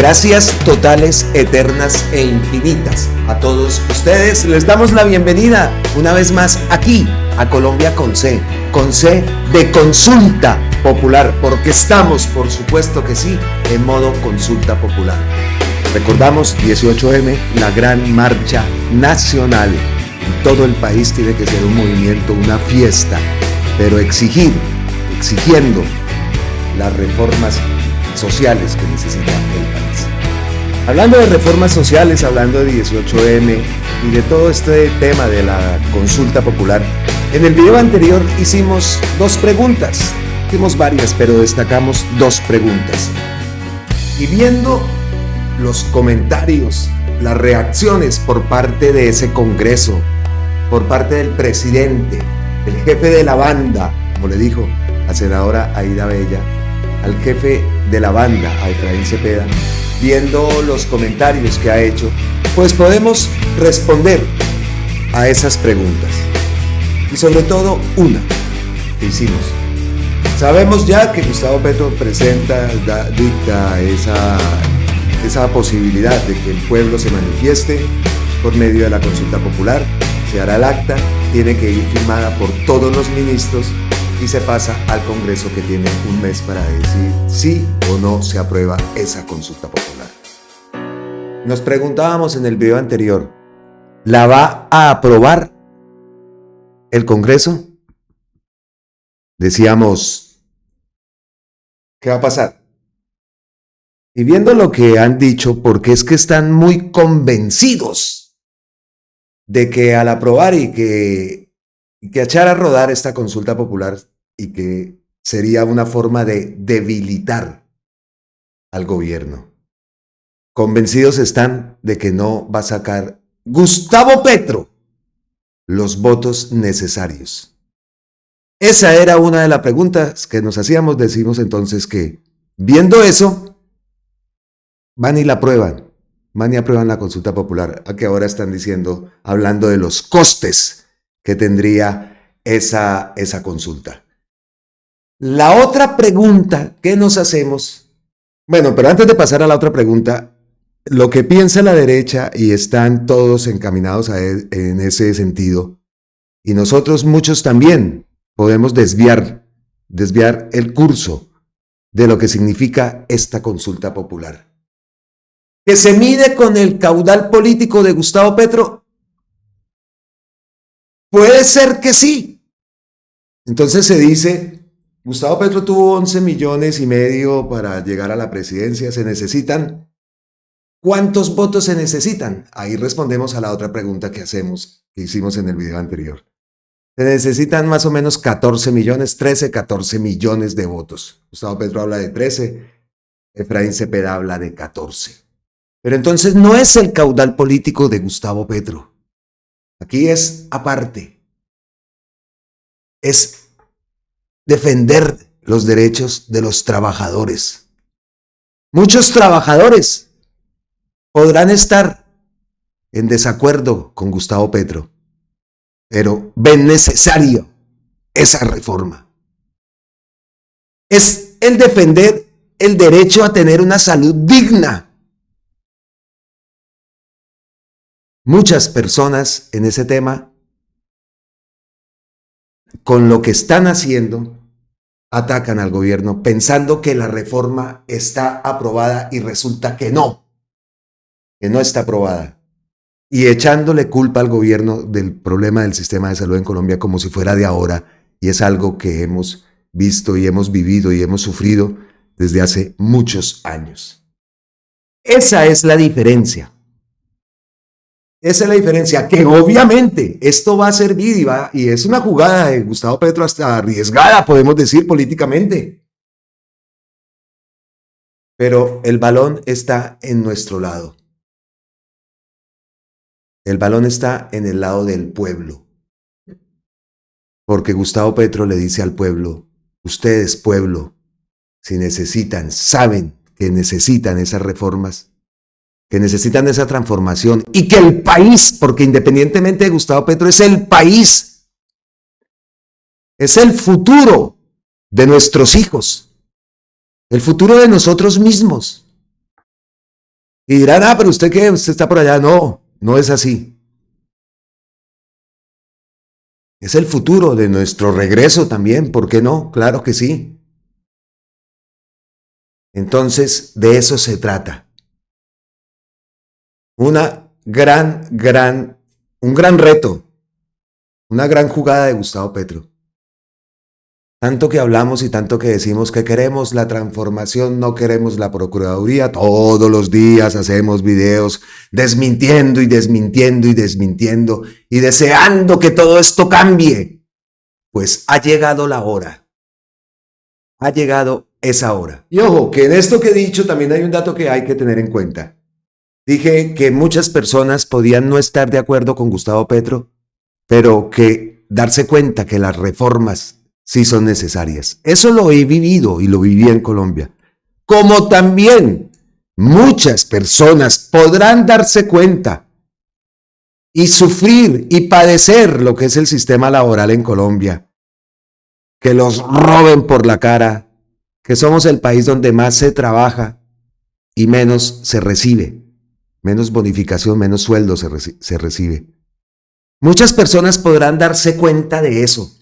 Gracias totales, eternas e infinitas a todos ustedes. Les damos la bienvenida una vez más aquí a Colombia con C de consulta popular, porque estamos, por supuesto que sí, en modo consulta popular. Recordamos 18M, la gran marcha nacional. En todo el país tiene que ser un movimiento, una fiesta, pero exigiendo las reformas sociales que necesita el país. Hablando de reformas sociales, hablando de 18M y de todo este tema de la consulta popular, en el video anterior hicimos dos preguntas. Hicimos varias, pero destacamos dos preguntas. Y viendo los comentarios, las reacciones por parte de ese Congreso, por parte del presidente, el jefe de la banda, como le dijo la senadora Aida Bella, al jefe de la banda, a Efraín Cepeda, viendo los comentarios que ha hecho, pues podemos responder a esas preguntas. Y sobre todo una que hicimos. Sabemos ya que Gustavo Petro dicta esa posibilidad de que el pueblo se manifieste por medio de la consulta popular. Se hará el acta, tiene que ir firmada por todos los ministros y se pasa al Congreso, que tiene un mes para decir sí o no se aprueba esa consulta popular. Nos preguntábamos en el video anterior, ¿la va a aprobar el Congreso? Decíamos, ¿qué va a pasar? Y viendo lo que han dicho, porque es que están muy convencidos de que al aprobar y que echar a rodar esta consulta popular y que sería una forma de debilitar al gobierno. Convencidos están de que no va a sacar Gustavo Petro los votos necesarios. Esa era una de las preguntas que nos hacíamos. Decimos entonces que, viendo eso, van y la aprueban. Van y aprueban la consulta popular, a que ahora están diciendo, hablando de los costes que tendría esa consulta. La otra pregunta que nos hacemos, bueno, pero antes de pasar a la otra pregunta, lo que piensa la derecha, y están todos encaminados en ese sentido, y nosotros muchos también podemos desviar el curso de lo que significa esta consulta popular. ¿Que se mide con el caudal político de Gustavo Petro? Puede ser que sí. Entonces se dice, Gustavo Petro tuvo 11 millones y medio para llegar a la presidencia. ¿Se necesitan? ¿Cuántos votos se necesitan? Ahí respondemos a la otra pregunta que hicimos en el video anterior. Se necesitan más o menos 14 millones de votos. Gustavo Petro habla de 13, Efraín Cepeda habla de 14. Pero entonces no es el caudal político de Gustavo Petro. Aquí es aparte. Es defender los derechos de los trabajadores. Muchos trabajadores podrán estar en desacuerdo con Gustavo Petro, pero ven necesario esa reforma. Es el defender el derecho a tener una salud digna. Muchas personas en ese tema, con lo que están haciendo, atacan al gobierno pensando que la reforma está aprobada y resulta que no está aprobada. Y echándole culpa al gobierno del problema del sistema de salud en Colombia como si fuera de ahora, y es algo que hemos visto y hemos vivido y hemos sufrido desde hace muchos años. Esa es la diferencia. Esa es la diferencia, que obviamente esto va a servir y es una jugada de Gustavo Petro hasta arriesgada, podemos decir, políticamente. Pero el balón está en nuestro lado. El balón está en el lado del pueblo. Porque Gustavo Petro le dice al pueblo, ustedes, pueblo, si necesitan, saben que necesitan esas reformas, que necesitan esa transformación, y que el país, porque independientemente de Gustavo Petro, es el país, es el futuro de nuestros hijos, el futuro de nosotros mismos. Y dirán, pero ¿usted qué? ¿Usted está por allá? No, no es así. Es el futuro de nuestro regreso también, ¿por qué no? Claro que sí. Entonces, de eso se trata. Un gran reto, una gran jugada de Gustavo Petro. Tanto que hablamos y tanto que decimos que queremos la transformación, no queremos la Procuraduría. Todos los días hacemos videos desmintiendo y desmintiendo y desmintiendo y deseando que todo esto cambie. Pues ha llegado la hora. Ha llegado esa hora. Y ojo, que en esto que he dicho también hay un dato que hay que tener en cuenta. Dije que muchas personas podían no estar de acuerdo con Gustavo Petro, pero que darse cuenta que las reformas sí son necesarias. Eso lo he vivido y lo viví en Colombia. Como también muchas personas podrán darse cuenta y sufrir y padecer lo que es el sistema laboral en Colombia. Que los roben por la cara, que somos el país donde más se trabaja y menos se recibe. Menos bonificación, menos sueldo se recibe. Muchas personas podrán darse cuenta de eso.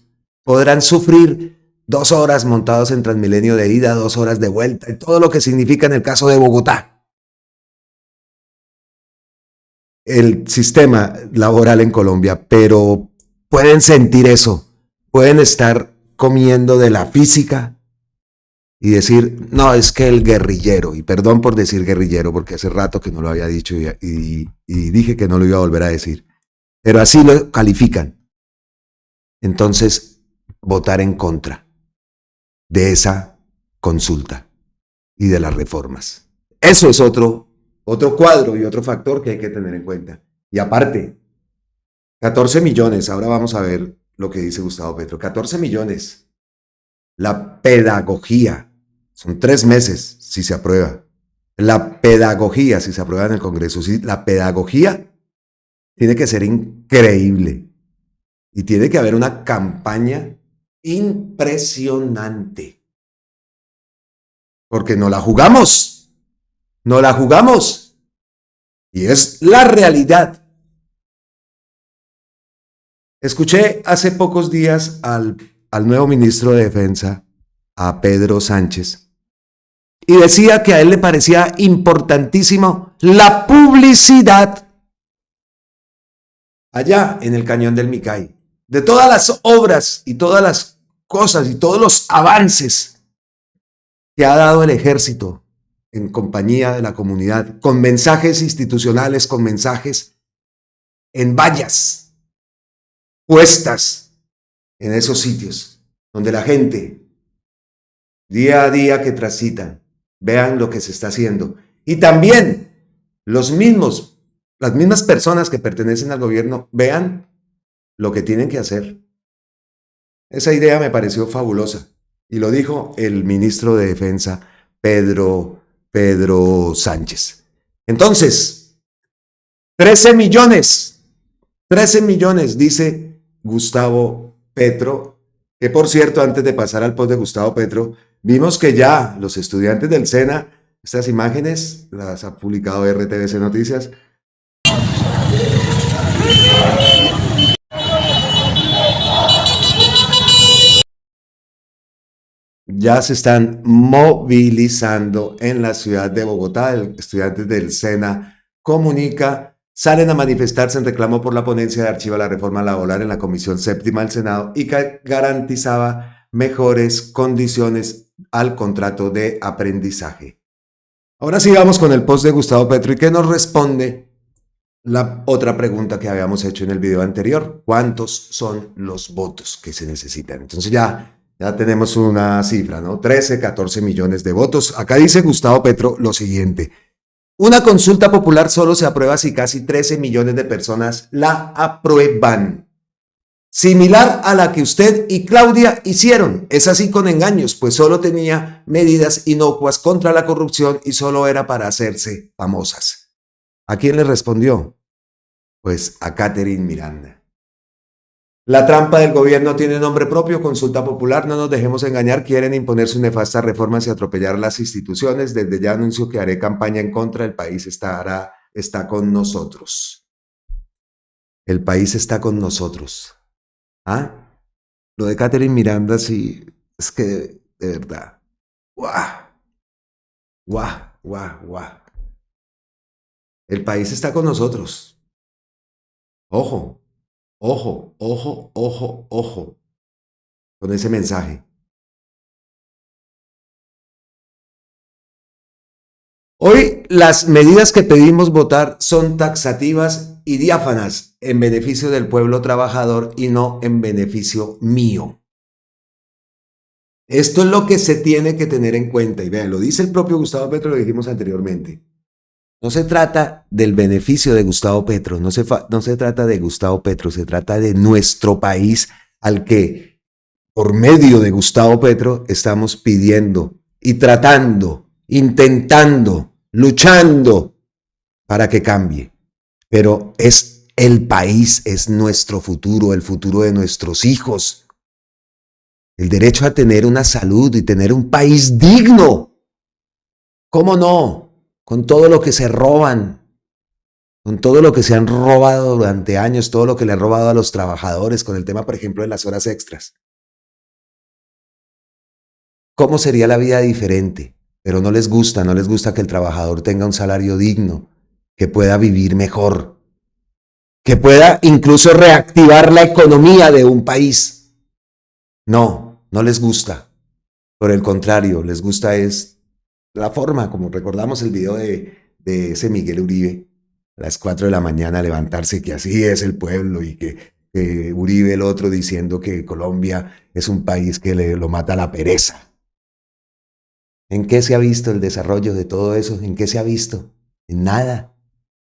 Podrán sufrir 2 horas montados en Transmilenio de ida, 2 horas de vuelta, y todo lo que significa en el caso de Bogotá. El sistema laboral en Colombia, pero pueden sentir eso. Pueden estar comiendo de la física y decir, no, es que el guerrillero, y perdón por decir guerrillero, porque hace rato que no lo había dicho y dije que no lo iba a volver a decir, pero así lo califican. Entonces, votar en contra de esa consulta y de las reformas. Eso es otro cuadro y otro factor que hay que tener en cuenta. Y aparte, 14 millones, ahora vamos a ver lo que dice Gustavo Petro, 14 millones. La pedagogía, son 3 meses si se aprueba. La pedagogía, si se aprueba en el Congreso, sí, la pedagogía tiene que ser increíble. Y tiene que haber una campaña impresionante. Porque no la jugamos. No la jugamos. Y es la realidad. Escuché hace pocos días al nuevo ministro de Defensa, a Pedro Sánchez, y decía que a él le parecía importantísimo la publicidad allá en el Cañón del Micay. De todas las obras y todas las cosas y todos los avances que ha dado el ejército en compañía de la comunidad, con mensajes institucionales, con mensajes en vallas puestas en esos sitios, donde la gente, día a día que transitan, vean lo que se está haciendo. Y también las mismas personas que pertenecen al gobierno, vean lo que tienen que hacer. Esa idea me pareció fabulosa y lo dijo el ministro de Defensa, Pedro Sánchez. Entonces, 13 millones, dice Gustavo Petro, que por cierto, antes de pasar al post de Gustavo Petro, vimos que ya los estudiantes del SENA, estas imágenes las ha publicado RTBC Noticias, ya se están movilizando en la ciudad de Bogotá. Estudiantes del SENA comunica, salen a manifestarse en reclamo por la ponencia de archivo a la reforma laboral en la Comisión Séptima del Senado y que garantizaba mejores condiciones al contrato de aprendizaje. Ahora sí vamos con el post de Gustavo Petro y que nos responde la otra pregunta que habíamos hecho en el video anterior. ¿Cuántos son los votos que se necesitan? Entonces ya tenemos una cifra, ¿no? 13, 14 millones de votos. Acá dice Gustavo Petro lo siguiente. Una consulta popular solo se aprueba si casi 13 millones de personas la aprueban. Similar a la que usted y Claudia hicieron. Es así con engaños, pues solo tenía medidas inocuas contra la corrupción y solo era para hacerse famosas. ¿A quién le respondió? Pues a Catherine Miranda. La trampa del gobierno tiene nombre propio, consulta popular, no nos dejemos engañar, quieren imponer sus nefastas reformas y atropellar las instituciones. Desde ya anuncio que haré campaña en contra, el país está con nosotros. El país está con nosotros. ¿Ah? Lo de Catherine Miranda, sí, es que de verdad. ¡Guau! ¡Guau! ¡Guau! ¡Guau! El país está con nosotros. Ojo, ojo, ojo, ojo, ojo con ese mensaje. Hoy las medidas que pedimos votar son taxativas y diáfanas en beneficio del pueblo trabajador y no en beneficio mío. Esto es lo que se tiene que tener en cuenta. Y vean, lo dice el propio Gustavo Petro, lo dijimos anteriormente. No se trata del beneficio de Gustavo Petro, no se trata de Gustavo Petro, se trata de nuestro país al que por medio de Gustavo Petro estamos pidiendo y tratando, intentando, luchando para que cambie. Pero es el país, es nuestro futuro, el futuro de nuestros hijos. El derecho a tener una salud y tener un país digno. ¿Cómo no? Con todo lo que se roban, con todo lo que se han robado durante años, todo lo que le han robado a los trabajadores, con el tema, por ejemplo, de las horas extras. ¿Cómo sería la vida diferente? Pero no les gusta que el trabajador tenga un salario digno, que pueda vivir mejor, que pueda incluso reactivar la economía de un país. No, no les gusta. Por el contrario, les gusta es la forma, como recordamos el video de ese Miguel Uribe, a las 4 de la mañana levantarse, que así es el pueblo y que Uribe el otro diciendo que Colombia es un país que lo mata la pereza. ¿En qué se ha visto el desarrollo de todo eso? ¿En qué se ha visto? En nada.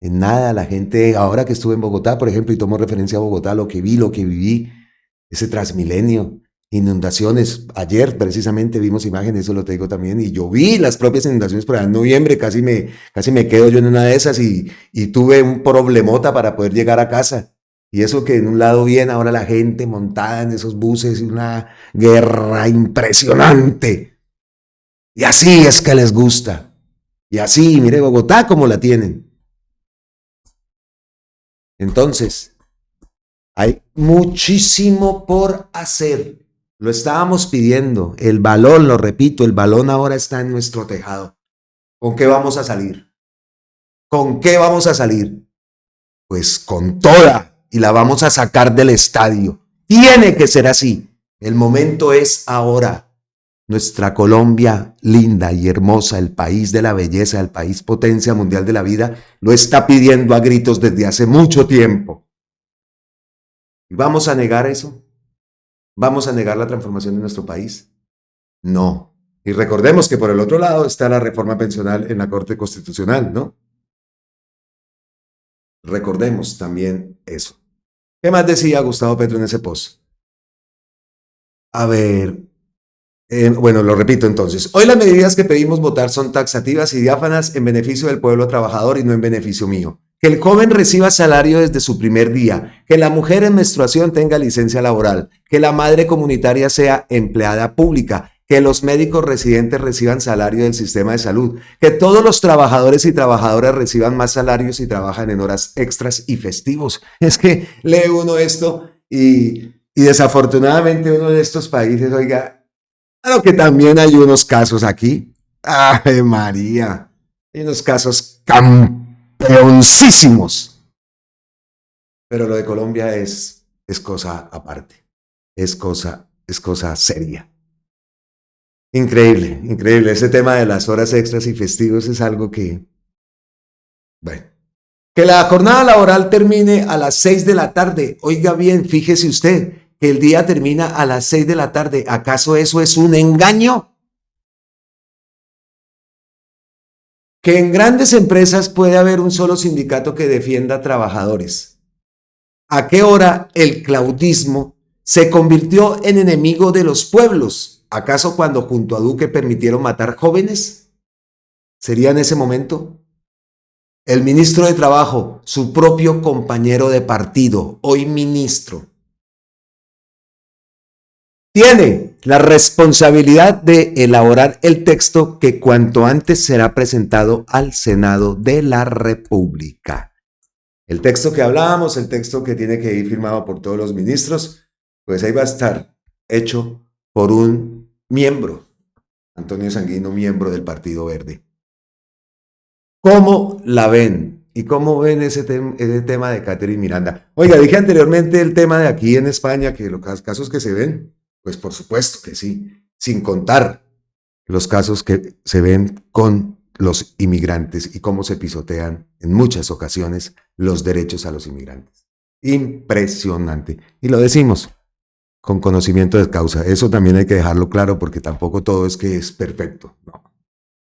En nada. La gente, ahora que estuve en Bogotá, por ejemplo, y tomo referencia a Bogotá, lo que vi, lo que viví, ese Transmilenio, inundaciones. Ayer precisamente vimos imágenes, eso lo te digo también, y yo vi las propias inundaciones por allá en noviembre, casi me quedo yo en una de esas y tuve un problemota para poder llegar a casa. Y eso que en un lado bien, ahora la gente montada en esos buses, una guerra impresionante. Y así es que les gusta. Y así, mire Bogotá como la tienen. Entonces, hay muchísimo por hacer. Lo estábamos pidiendo. El balón, lo repito, el balón ahora está en nuestro tejado. ¿Con qué vamos a salir? ¿Con qué vamos a salir? Pues con toda. Y la vamos a sacar del estadio. Tiene que ser así. El momento es ahora. Nuestra Colombia linda y hermosa, el país de la belleza, el país potencia mundial de la vida, lo está pidiendo a gritos desde hace mucho tiempo. ¿Y vamos a negar eso? ¿Vamos a negar la transformación de nuestro país? No. Y recordemos que por el otro lado está la reforma pensional en la Corte Constitucional, ¿no? Recordemos también eso. ¿Qué más decía Gustavo Petro en ese post? A ver, bueno, lo repito entonces. Hoy las medidas que pedimos votar son taxativas y diáfanas en beneficio del pueblo trabajador y no en beneficio mío. Que el joven reciba salario desde su primer día, que la mujer en menstruación tenga licencia laboral, que la madre comunitaria sea empleada pública, que los médicos residentes reciban salario del sistema de salud, que todos los trabajadores y trabajadoras reciban más salarios y trabajan en horas extras y festivos. Es que lee uno esto y desafortunadamente uno de estos países, oiga, claro que también hay unos casos aquí. ¡Ave María! Hay unos casos campeoncísimos. Pero lo de Colombia es cosa aparte. Es cosa seria. Increíble, increíble. Ese tema de las horas extras y festivos es algo que, bueno. Que la jornada laboral termine a las 6 de la tarde. Oiga bien, fíjese usted, que el día termina a las 6 de la tarde. ¿Acaso eso es un engaño? Que en grandes empresas puede haber un solo sindicato que defienda a trabajadores. ¿A qué hora el claudismo se convirtió en enemigo de los pueblos? ¿Acaso cuando junto a Duque permitieron matar jóvenes? ¿Sería en ese momento? El ministro de Trabajo, su propio compañero de partido, hoy ministro, tiene la responsabilidad de elaborar el texto que cuanto antes será presentado al Senado de la República. El texto que hablábamos, el texto que tiene que ir firmado por todos los ministros, pues ahí va a estar hecho por un miembro, Antonio Sanguino, miembro del Partido Verde. ¿Cómo la ven? ¿Y cómo ven ese tema de Catherine Miranda? Oiga, dije anteriormente el tema de aquí en España, que los casos que se ven, pues por supuesto que sí, sin contar los casos que se ven con los inmigrantes y cómo se pisotean en muchas ocasiones los derechos a los inmigrantes. Impresionante. Y lo decimos con conocimiento de causa. Eso también hay que dejarlo claro porque tampoco todo es que es perfecto.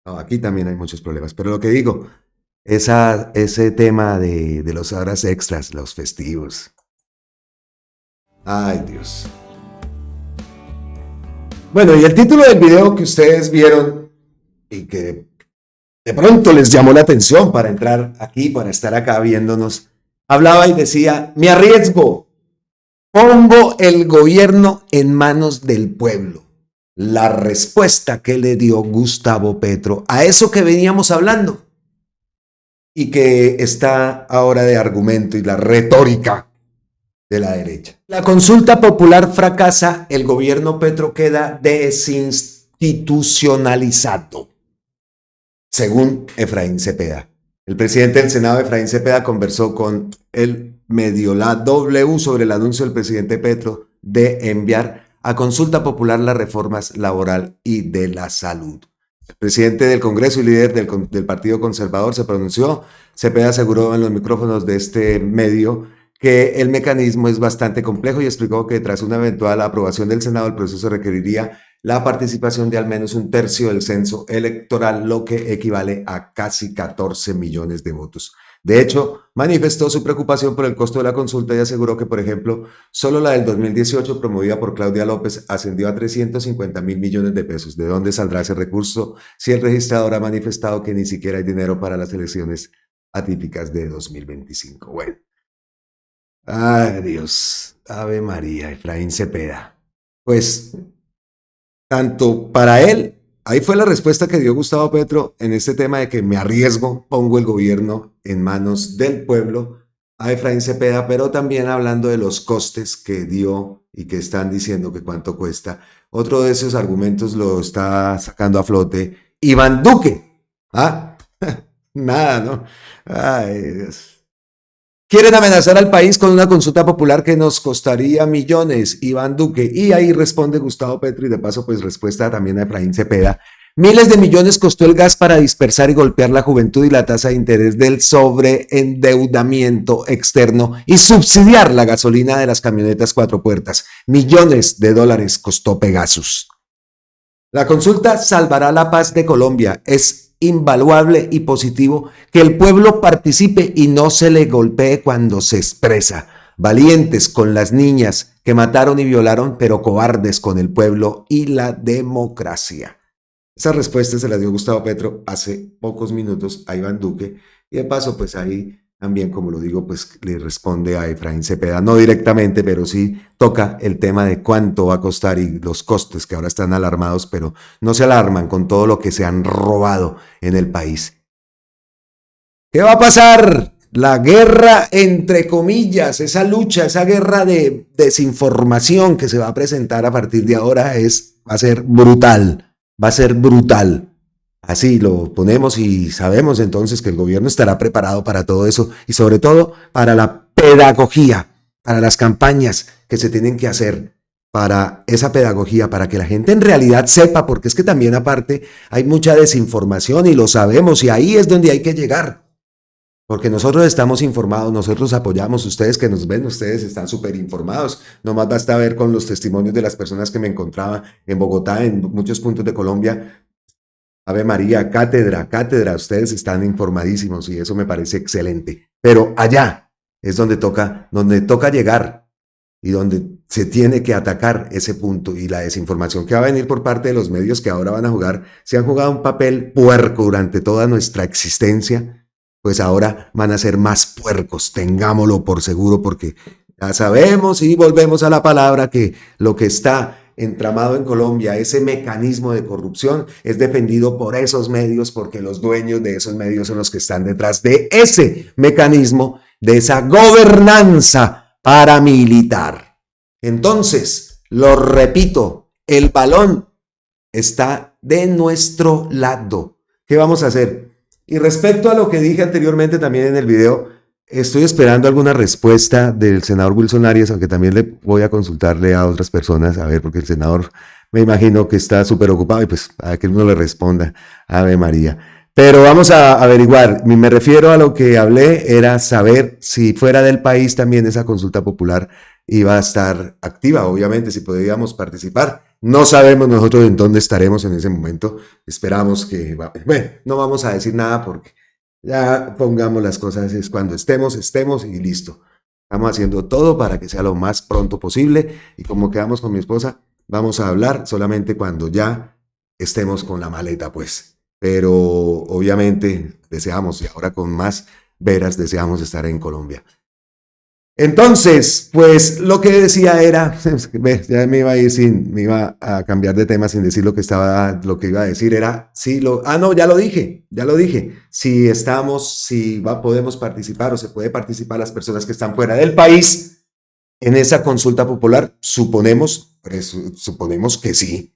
No, aquí también hay muchos problemas. Pero lo que digo, ese tema de los horas extras, los festivos. Ay, Dios. Bueno, y el título del video que ustedes vieron y que de pronto les llamó la atención para entrar aquí, para estar acá viéndonos, hablaba y decía, me arriesgo, pongo el gobierno en manos del pueblo. La respuesta que le dio Gustavo Petro a eso que veníamos hablando y que está ahora de argumento y la retórica de la derecha. La consulta popular fracasa, el gobierno Petro queda desinstitucionalizado, según Efraín Cepeda. El presidente del Senado, Efraín Cepeda, conversó con el medio La W sobre el anuncio del presidente Petro de enviar a consulta popular las reformas laboral y de la salud. El presidente del Congreso y líder del Partido Conservador se pronunció. Cepeda aseguró en los micrófonos de este medio que el mecanismo es bastante complejo y explicó que tras una eventual aprobación del Senado el proceso requeriría la participación de al menos un tercio del censo electoral, lo que equivale a casi 14 millones de votos. De hecho, manifestó su preocupación por el costo de la consulta y aseguró que, por ejemplo, solo la del 2018, promovida por Claudia López, ascendió a 350.000 millones de pesos. ¿De dónde saldrá ese recurso si el registrador ha manifestado que ni siquiera hay dinero para las elecciones atípicas de 2025? Bueno. Ay, Dios, Ave María, Efraín Cepeda. Pues, tanto para él, ahí fue la respuesta que dio Gustavo Petro en este tema de que me arriesgo, pongo el gobierno en manos del pueblo, a Efraín Cepeda, pero también hablando de los costes que dio y que están diciendo que cuánto cuesta. Otro de esos argumentos lo está sacando a flote Iván Duque. ¿Ah? Nada, ¿no? Ay, Dios. Quieren amenazar al país con una consulta popular que nos costaría millones, Iván Duque. Y ahí responde Gustavo Petro y de paso pues respuesta también a Efraín Cepeda. Miles de millones costó el gas para dispersar y golpear la juventud y la tasa de interés del sobreendeudamiento externo y subsidiar la gasolina de las camionetas 4 puertas. Millones de dólares costó Pegasus. La consulta salvará la paz de Colombia. Es invaluable y positivo que el pueblo participe y no se le golpee cuando se expresa. Valientes con las niñas que mataron y violaron, pero cobardes con el pueblo y la democracia. Esa respuesta se la dio Gustavo Petro hace pocos minutos a Iván Duque y de paso pues ahí también, como lo digo, pues le responde a Efraín Cepeda, no directamente, pero sí toca el tema de cuánto va a costar y los costes que ahora están alarmados, pero no se alarman con todo lo que se han robado en el país. ¿Qué va a pasar? La guerra, entre comillas, esa lucha, esa guerra de desinformación que se va a presentar a partir de ahora va a ser brutal, va a ser brutal. Así lo ponemos y sabemos entonces que el gobierno estará preparado para todo eso y sobre todo para la pedagogía, para las campañas que se tienen que hacer, para esa pedagogía, para que la gente en realidad sepa, porque es que también aparte hay mucha desinformación y lo sabemos y ahí es donde hay que llegar. Porque nosotros estamos informados, nosotros apoyamos, ustedes que nos ven, ustedes están súper informados. Nomás basta ver con los testimonios de las personas que me encontraba en Bogotá, en muchos puntos de Colombia. Ave María, cátedra, ustedes están informadísimos y eso me parece excelente. Pero allá es donde toca llegar y donde se tiene que atacar ese punto y la desinformación que va a venir por parte de los medios que ahora van a jugar, si han jugado un papel puerco durante toda nuestra existencia, pues ahora van a ser más puercos, tengámoslo por seguro, porque ya sabemos y volvemos a la palabra que lo que está entramado en Colombia, ese mecanismo de corrupción, es defendido por esos medios porque los dueños de esos medios son los que están detrás de ese mecanismo, de esa gobernanza paramilitar. Entonces, lo repito, el balón está de nuestro lado. ¿Qué vamos a hacer? Y respecto a lo que dije anteriormente también en el video, estoy esperando alguna respuesta del senador Wilson Arias, aunque también le voy a consultarle a otras personas, a ver, porque el senador me imagino que está súper ocupado y pues a que uno le responda, Ave María. Pero vamos a averiguar, me refiero a lo que hablé, era saber si fuera del país también esa consulta popular iba a estar activa, obviamente, si podíamos participar. No sabemos nosotros en dónde estaremos en ese momento, esperamos que, bueno, no vamos a decir nada porque ya pongamos las cosas, es cuando estemos y listo. Estamos haciendo todo para que sea lo más pronto posible y como quedamos con mi esposa, vamos a hablar solamente cuando ya estemos con la maleta, pues. Pero obviamente deseamos, y ahora con más veras, deseamos estar en Colombia. Entonces, pues lo que decía era, ya me iba a cambiar de tema sin decir lo que iba a decir era, no, ya lo dije, si podemos participar o se puede participar las personas que están fuera del país en esa consulta popular, suponemos que sí,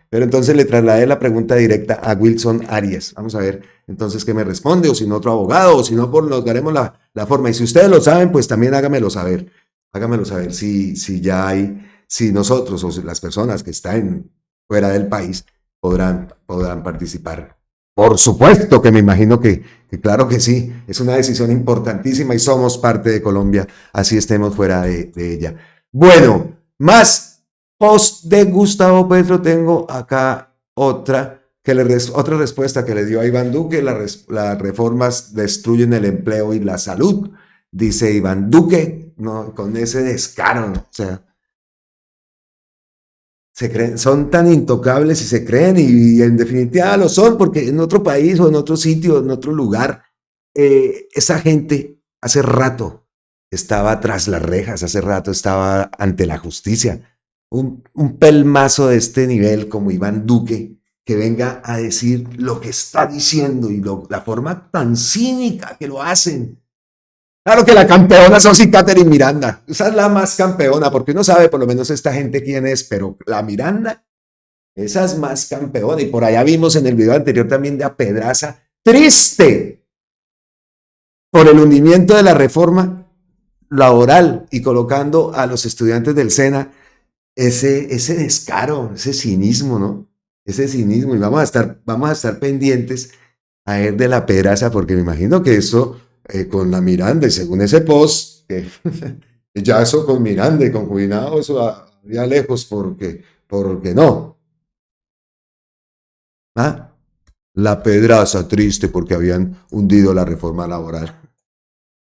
pero entonces le trasladé la pregunta directa a Wilson Arias, vamos a ver entonces qué me responde, o si no otro abogado, o si no nos daremos la forma, y si ustedes lo saben, pues también hágamelo saber si nosotros o las personas que están fuera del país podrán participar. Por supuesto que me imagino que claro que sí, es una decisión importantísima y somos parte de Colombia, así estemos fuera de ella. Bueno, más post de Gustavo Petro tengo acá otra respuesta que le dio a Iván Duque, las reformas destruyen el empleo y la salud, dice Iván Duque, no, con ese descaro, o sea, son tan intocables y se creen y en definitiva lo son porque en otro país o en otro sitio, en otro lugar, esa gente hace rato estaba tras las rejas, hace rato estaba ante la justicia. Un pelmazo de este nivel como Iván Duque, que venga a decir lo que está diciendo y la forma tan cínica que lo hacen. Claro que la campeona es sí Catherine Miranda, esa es la más campeona, porque uno sabe por lo menos esta gente quién es, pero la Miranda, esa es más campeona, y por allá vimos en el video anterior también de a Pedraza, triste por el hundimiento de la reforma laboral y colocando a los estudiantes del SENA ese descaro, ese cinismo, ¿no? Ese cinismo, y vamos a estar pendientes a ver de la Pedraza, porque me imagino que eso con la Miranda, y según ese post, ya eso con Miranda y con Juinado, eso ya lejos, porque no. ¿Ah? La Pedraza triste porque habían hundido la reforma laboral.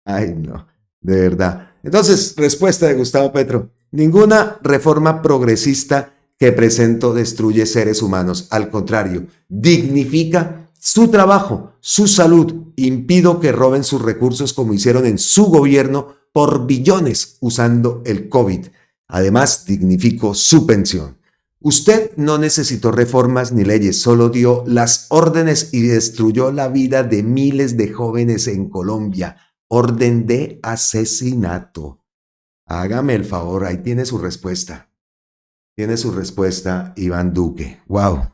Ay, no, de verdad. Entonces, respuesta de Gustavo Petro. Ninguna reforma progresista que presento destruye seres humanos. Al contrario, dignifica su trabajo, su salud. Impido que roben sus recursos como hicieron en su gobierno por billones usando el COVID. Además, dignifico su pensión. Usted no necesitó reformas ni leyes, solo dio las órdenes y destruyó la vida de miles de jóvenes en Colombia. Orden de asesinato. Hágame el favor, ahí tiene su respuesta. Tiene su respuesta, Iván Duque. Wow.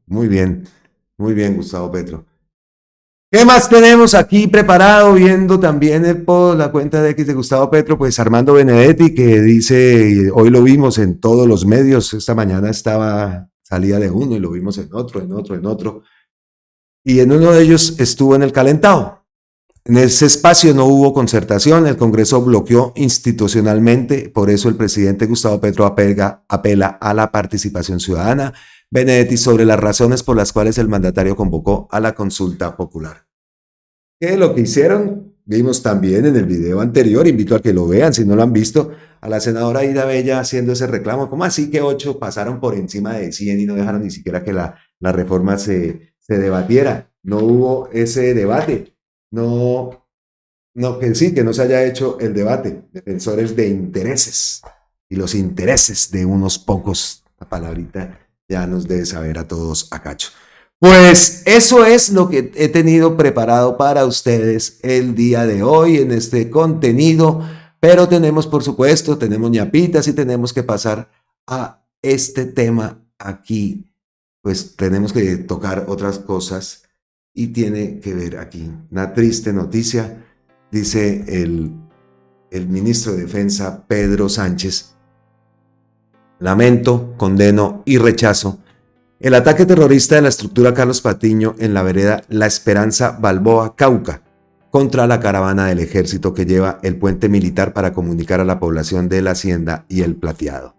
Muy bien, Gustavo Petro. ¿Qué más tenemos aquí preparado? Viendo también la cuenta de X de Gustavo Petro, pues Armando Benedetti, que dice, hoy lo vimos en todos los medios, esta mañana salía de uno y lo vimos en otro. Y en uno de ellos estuvo en el calentado. En ese espacio no hubo concertación, el Congreso bloqueó institucionalmente, por eso el presidente Gustavo Petro apela a la participación ciudadana. Benedetti sobre las razones por las cuales el mandatario convocó a la consulta popular. ¿Qué es lo que hicieron? Vimos también en el video anterior, invito a que lo vean si no lo han visto, a la senadora Ida Bella haciendo ese reclamo. ¿Cómo así que 8 pasaron por encima de 100 y no dejaron ni siquiera que la reforma se debatiera? No hubo ese debate. Que no se haya hecho el debate, defensores de intereses y los intereses de unos pocos. La palabrita ya nos debe saber a todos a cacho. Pues eso es lo que he tenido preparado para ustedes el día de hoy en este contenido, pero tenemos, por supuesto, tenemos ñapitas y tenemos que pasar a este tema aquí. Pues tenemos que tocar otras cosas y tiene que ver aquí. Una triste noticia, dice el ministro de Defensa, Pedro Sánchez. Lamento, condeno y rechazo el ataque terrorista de la estructura Carlos Patiño en la vereda La Esperanza Balboa, Cauca, contra la caravana del ejército que lleva el puente militar para comunicar a la población de la Hacienda y el Plateado.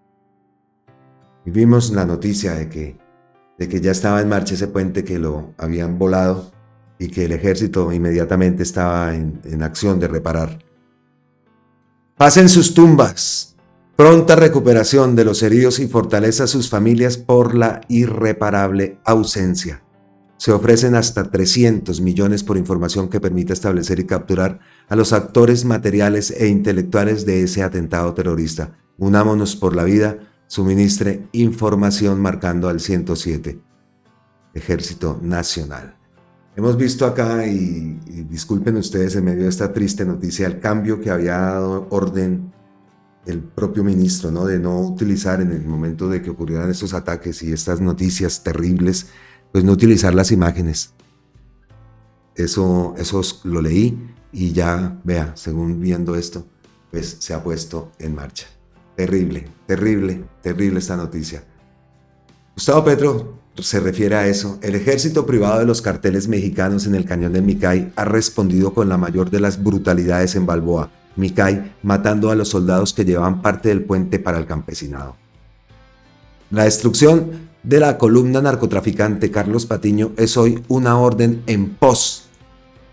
Y vimos la noticia de que ya estaba en marcha ese puente, que lo habían volado y que el ejército inmediatamente estaba en acción de reparar. Paz en sus tumbas. Pronta recuperación de los heridos y fortaleza a sus familias por la irreparable ausencia. Se ofrecen hasta 300 millones por información que permita establecer y capturar a los actores materiales e intelectuales de ese atentado terrorista. Unámonos por la vida, suministre información marcando al 107. Ejército Nacional. Hemos visto acá, y disculpen ustedes en medio de esta triste noticia, el cambio que había dado orden el propio ministro, ¿no? De no utilizar en el momento de que ocurrieran estos ataques y estas noticias terribles, pues no utilizar las imágenes. Eso lo leí y ya, vea, según viendo esto, pues se ha puesto en marcha. Terrible, terrible, terrible esta noticia. Gustavo Petro se refiere a eso. El ejército privado de los carteles mexicanos en el cañón de Micay ha respondido con la mayor de las brutalidades en Balboa, Micay, matando a los soldados que llevaban parte del puente para el campesinado. La destrucción de la columna narcotraficante Carlos Patiño es hoy una orden en pos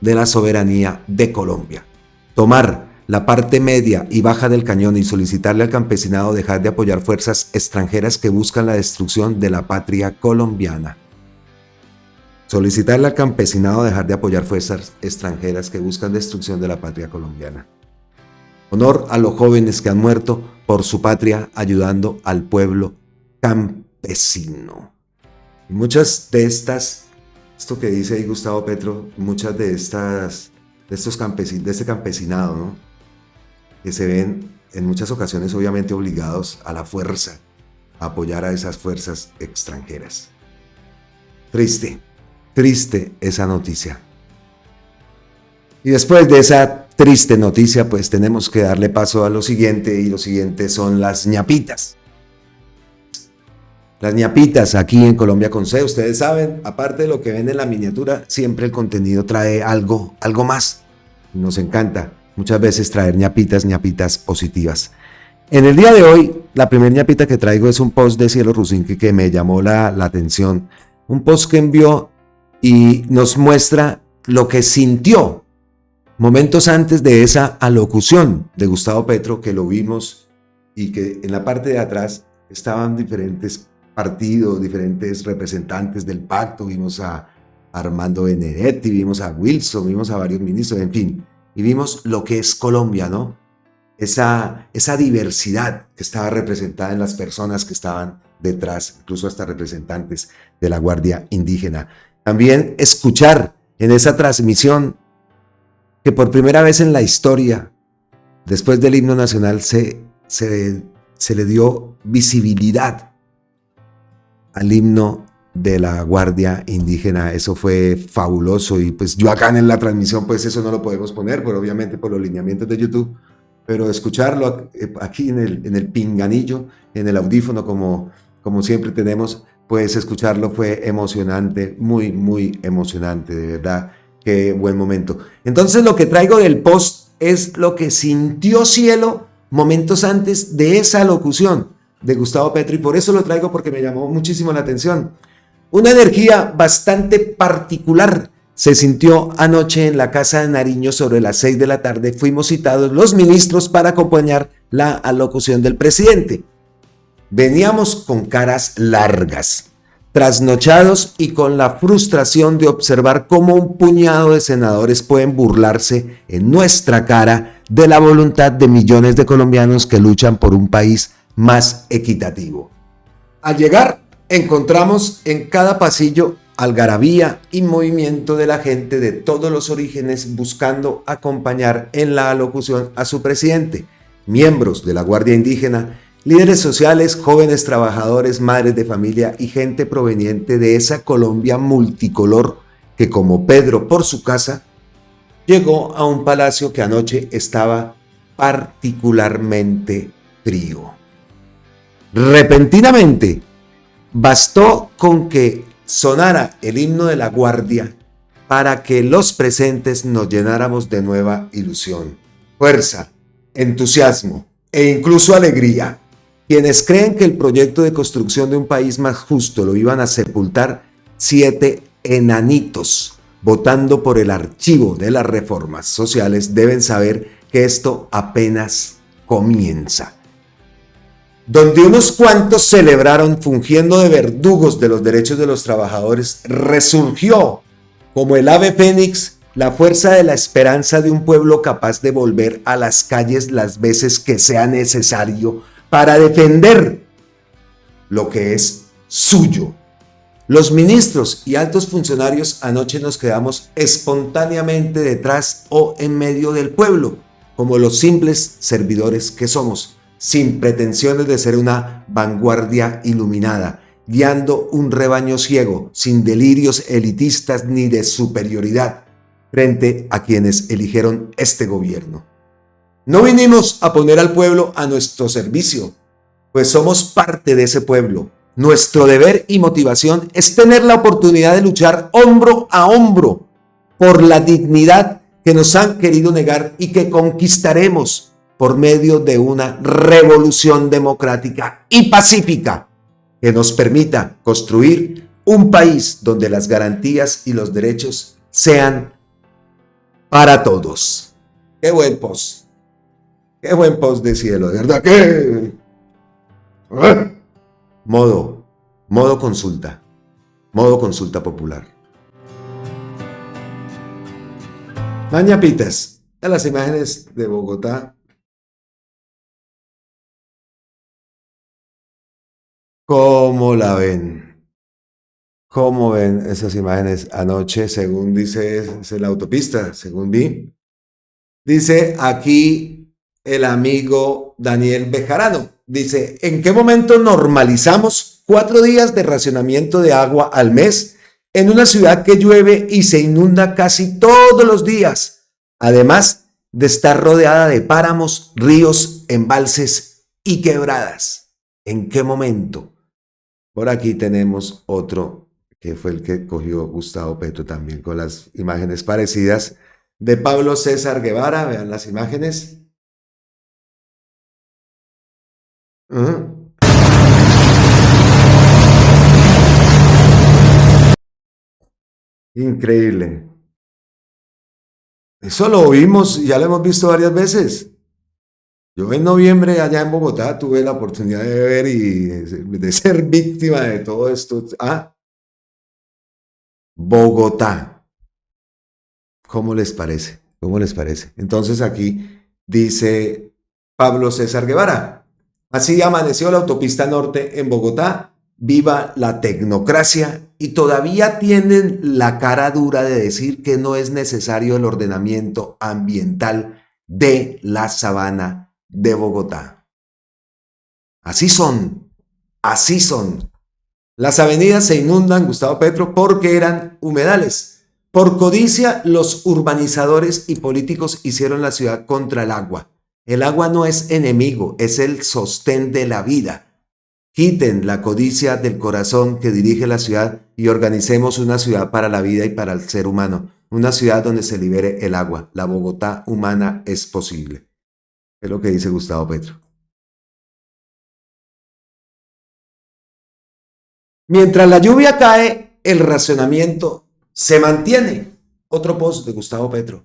de la soberanía de Colombia. Tomar la parte media y baja del cañón y solicitarle al campesinado dejar de apoyar fuerzas extranjeras que buscan la destrucción de la patria colombiana. Solicitarle al campesinado dejar de apoyar fuerzas extranjeras que buscan destrucción de la patria colombiana. Honor a los jóvenes que han muerto por su patria ayudando al pueblo campesino. Y muchas de estas, esto que dice ahí Gustavo Petro, muchas de este campesinado, ¿no? Que se ven en muchas ocasiones obviamente obligados a la fuerza a apoyar a esas fuerzas extranjeras. Triste, triste esa noticia. Y después de esa triste noticia, pues tenemos que darle paso a lo siguiente, y lo siguiente son las ñapitas. Las ñapitas aquí en Colombia con C, ustedes saben, aparte de lo que ven en la miniatura, siempre el contenido trae algo más. Nos encanta muchas veces traer ñapitas positivas. En el día de hoy, la primera ñapita que traigo es un post de Cielo Rusinque que me llamó la atención. Un post que envió y nos muestra lo que sintió momentos antes de esa alocución de Gustavo Petro, que lo vimos y que en la parte de atrás estaban diferentes partidos, diferentes representantes del pacto. Vimos a Armando Benedetti, vimos a Wilson, vimos a varios ministros, en fin, y vimos lo que es Colombia, ¿no? Esa diversidad que estaba representada en las personas que estaban detrás, incluso hasta representantes de la Guardia Indígena. También escuchar en esa transmisión que por primera vez en la historia, después del himno nacional, se le dio visibilidad al himno de la Guardia Indígena. Eso fue fabuloso, y pues yo acá en la transmisión pues eso no lo podemos poner, pero obviamente por los lineamientos de YouTube, pero escucharlo aquí en el pinganillo, en el audífono como siempre tenemos, pues escucharlo fue emocionante, muy, muy emocionante, de verdad. Qué buen momento. Entonces lo que traigo del post es lo que sintió Cielo momentos antes de esa locución de Gustavo Petro, y por eso lo traigo, porque me llamó muchísimo la atención. Una energía bastante particular se sintió anoche en la Casa de Nariño sobre las 6 de la tarde. Fuimos citados los ministros para acompañar la alocución del presidente. Veníamos con caras largas, trasnochados y con la frustración de observar cómo un puñado de senadores pueden burlarse en nuestra cara de la voluntad de millones de colombianos que luchan por un país más equitativo. Al llegar, encontramos en cada pasillo algarabía y movimiento de la gente de todos los orígenes buscando acompañar en la alocución a su presidente, miembros de la Guardia Indígena, líderes sociales, jóvenes trabajadores, madres de familia y gente proveniente de esa Colombia multicolor que, como Pedro por su casa, llegó a un palacio que anoche estaba particularmente frío. Repentinamente, bastó con que sonara el himno de la Guardia para que los presentes nos llenáramos de nueva ilusión, fuerza, entusiasmo e incluso alegría. Quienes creen que el proyecto de construcción de un país más justo lo iban a sepultar 7 enanitos votando por el archivo de las reformas sociales deben saber que esto apenas comienza. Donde unos cuantos celebraron fungiendo de verdugos de los derechos de los trabajadores, resurgió como el ave fénix la fuerza de la esperanza de un pueblo capaz de volver a las calles las veces que sea necesario para defender lo que es suyo. Los ministros y altos funcionarios anoche nos quedamos espontáneamente detrás o en medio del pueblo, como los simples servidores que somos, sin pretensiones de ser una vanguardia iluminada, guiando un rebaño ciego, sin delirios elitistas ni de superioridad, frente a quienes eligieron este gobierno. No vinimos a poner al pueblo a nuestro servicio, pues somos parte de ese pueblo. Nuestro deber y motivación es tener la oportunidad de luchar hombro a hombro por la dignidad que nos han querido negar y que conquistaremos por medio de una revolución democrática y pacífica que nos permita construir un país donde las garantías y los derechos sean para todos. ¡Qué buen post! ¡Qué buen post de Cielo! ¿De verdad que? Modo consulta popular. Maña Pitas, a las imágenes de Bogotá. ¿Cómo la ven? ¿Cómo ven esas imágenes anoche? Según dice, es la autopista, según vi. Dice aquí el amigo Daniel Bejarano. Dice, ¿en qué momento normalizamos 4 días de racionamiento de agua al mes en una ciudad que llueve y se inunda casi todos los días? Además de estar rodeada de páramos, ríos, embalses y quebradas. ¿En qué momento? Por aquí tenemos otro que fue el que cogió Gustavo Petro también con las imágenes parecidas de Pablo César Guevara. Vean las imágenes. Increíble. Eso lo vimos, ya lo hemos visto varias veces. Yo en noviembre allá en Bogotá tuve la oportunidad de ver y de ser víctima de todo esto. Bogotá. ¿Cómo les parece? ¿Cómo les parece? Entonces aquí dice Pablo César Guevara. Así amaneció la autopista norte en Bogotá. Viva la tecnocracia y todavía tienen la cara dura de decir que no es necesario el ordenamiento ambiental de la sabana de Bogotá. Así son, así son. Las avenidas se inundan, Gustavo Petro, porque eran humedales. Por codicia, los urbanizadores y políticos hicieron la ciudad contra el agua. El agua no es enemigo, es el sostén de la vida. Quiten la codicia del corazón que dirige la ciudad y organicemos una ciudad para la vida y para el ser humano. Una ciudad donde se libere el agua. La Bogotá humana es posible. Es lo que dice Gustavo Petro. Mientras la lluvia cae, el racionamiento se mantiene. Otro post de Gustavo Petro.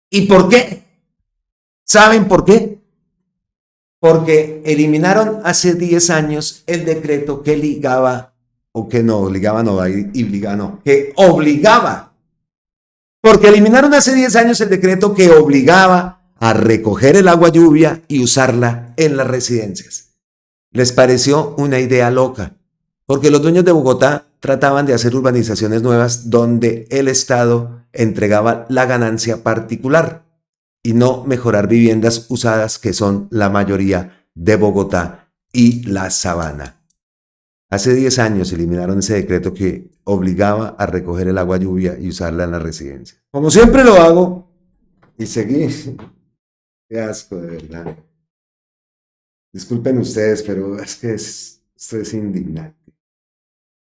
¿Y por qué? ¿Saben por qué? Porque eliminaron hace 10 años el decreto que ligaba, o que no, ligaba no, que obligaba. Porque eliminaron hace 10 años el decreto que obligaba a recoger el agua lluvia y usarla en las residencias. Les pareció una idea loca, porque los dueños de Bogotá trataban de hacer urbanizaciones nuevas donde el Estado entregaba la ganancia particular y no mejorar viviendas usadas que son la mayoría de Bogotá y la Sabana. Hace 10 años eliminaron ese decreto que obligaba a recoger el agua lluvia y usarla en la residencia. Como siempre lo hago, y seguí. Qué asco, de verdad. Disculpen ustedes, pero es que esto es indignante.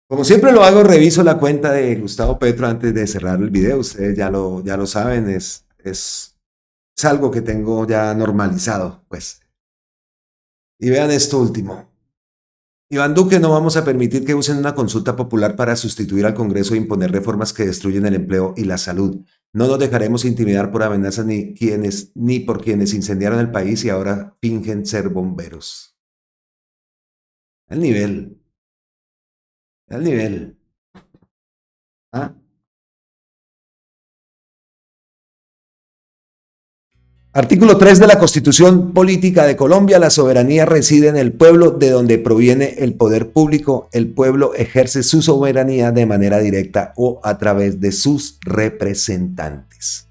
Como siempre lo hago, reviso la cuenta de Gustavo Petro antes de cerrar el video. Ustedes ya lo saben, es algo que tengo ya normalizado, pues. Y vean esto último. Iván Duque: no vamos a permitir que usen una consulta popular para sustituir al Congreso e imponer reformas que destruyen el empleo y la salud. No nos dejaremos intimidar por amenazas ni por quienes incendiaron el país y ahora fingen ser bomberos. Al nivel. Al nivel. ¿Ah? Artículo 3 de la Constitución Política de Colombia: la soberanía reside en el pueblo de donde proviene el poder público. El pueblo ejerce su soberanía de manera directa o a través de sus representantes.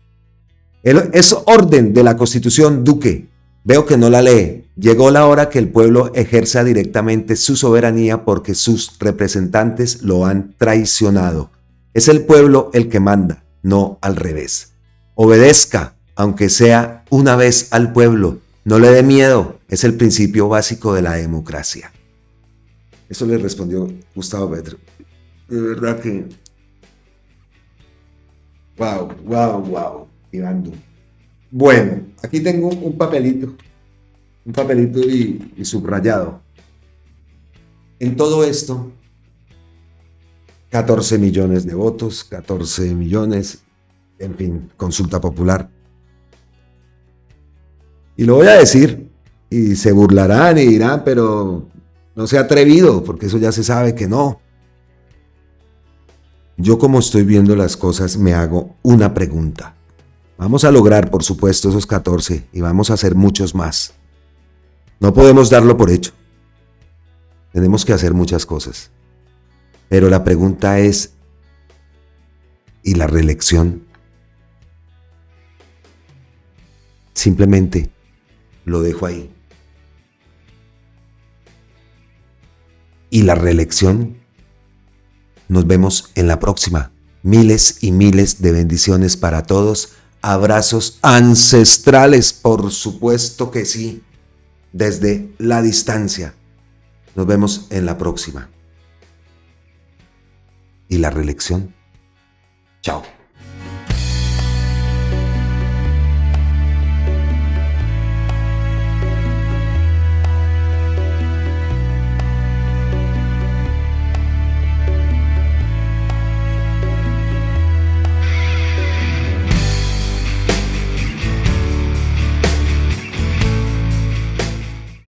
Es orden de la Constitución Duque. Veo que no la lee. Llegó la hora que el pueblo ejerza directamente su soberanía porque sus representantes lo han traicionado. Es el pueblo el que manda, no al revés. Obedezca, aunque sea una vez al pueblo. No le dé miedo. Es el principio básico de la democracia. Eso le respondió Gustavo Petro. De verdad que... Wow. Iván Duque. Bueno, aquí tengo un papelito y subrayado. En todo esto, 14 millones de votos, 14 millones, en fin, consulta popular. Y lo voy a decir, y se burlarán y dirán, pero no se ha atrevido, porque eso ya se sabe que no. Yo, como estoy viendo las cosas, me hago una pregunta. Vamos a lograr, por supuesto, esos 14 y vamos a hacer muchos más. No podemos darlo por hecho. Tenemos que hacer muchas cosas. Pero la pregunta es, ¿y la reelección? Simplemente lo dejo ahí. ¿Y la reelección? Nos vemos en la próxima. Miles y miles de bendiciones para todos. Abrazos ancestrales, por supuesto que sí, desde la distancia. Nos vemos en la próxima. ¿Y la reelección? Chao.